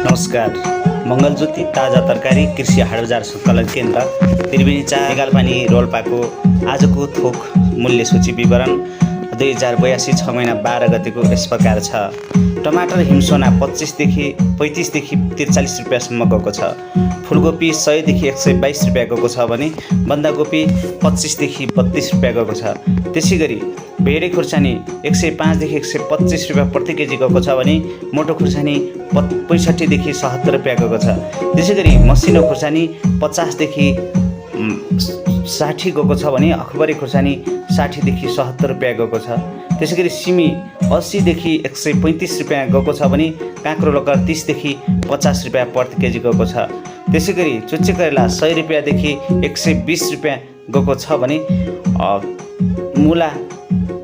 नमस्कार। मङ्गलज्योति ताजा तरकारी कृषि हाट बजार सङ्कलन केन्द्र त्रिवेणी 4 एगालपानी रोल्पाको आजको थोक मूल्य सूची विवरण 2082 6 महिना 12 गतेको यस प्रकार छ। टमाटर हिमसोना 25 देखि 35 देखि 43 रुपैयाँसम्म गएको छ। फुलकोपी 100 देखि 122 रुपैयाँ गएको छ भने बन्दाकोपी 25 देखि 32 रुपैयाँ गएको छ। त्यसैगरी भेडे खुर्सानी 105 देखि 125 रुपैयाँ प्रति केजी गएको छ भने मोटो खुर्सानी 65 देखि 77 रुपैयाँ गएको छ। त्यसैगरी मसिनो खुर्सानी 50 देखि 60 गएको छ भने अखबारी खुर्सानी 60 देखि 77 रुपैयाँ गएको छ। त्यसैगरी सिमी 80 देखि 135 रुपैयाँ गएको छ भने काँक्रो लकर 30 देखि 50 रुपैयाँ प्रति केजी गएको छ। त्यसैगरी चुच्चे करेला 100 रुपैयाँदेखि 120 रुपैयाँ गएको छ भने मुला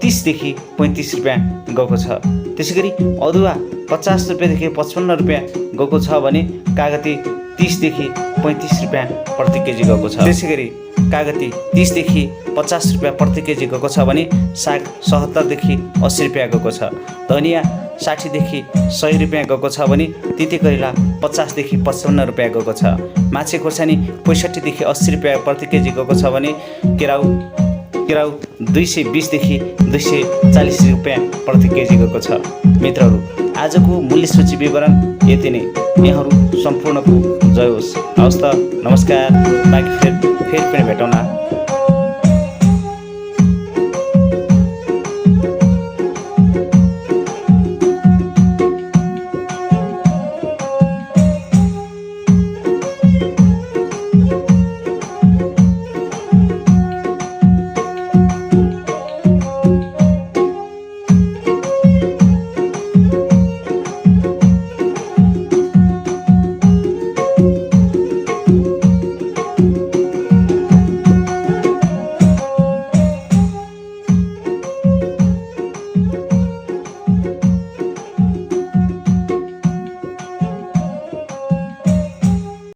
30 देखि 35 रुपैयाँ गएको छ। त्यसैगरी अदुवा 50 रुपैयाँदेखि 55 रुपैयाँ गएको छ भने कागती 30 देखि 35 रुपैयाँ प्रति केजी गएको छ। त्यसैगरी कागती 30 देखि 50 रुपैयाँ प्रति केजी गएको छ भने साग 77 देखि 80 रुपैयाँ गएको छ। धनिया 60 देखि 100 रुपैयाँ गएको छ भने तिते करेला 50 देखि 55 रुपैयाँ गएको छ। माछे खोर्सानी 65 देखि 80 रुपैयाँ प्रति केजी गएको छ भने केराउ 220 देखि 240 रुपैयाँ प्रति केजी गएको छ। मित्रहरू, आजको मूल्य सूची विवरण यति नै। यहाँहरू सम्पूर्णको जय होस्। हवस् त, नमस्कार। बाँकी फेरि पनि भेटौँला।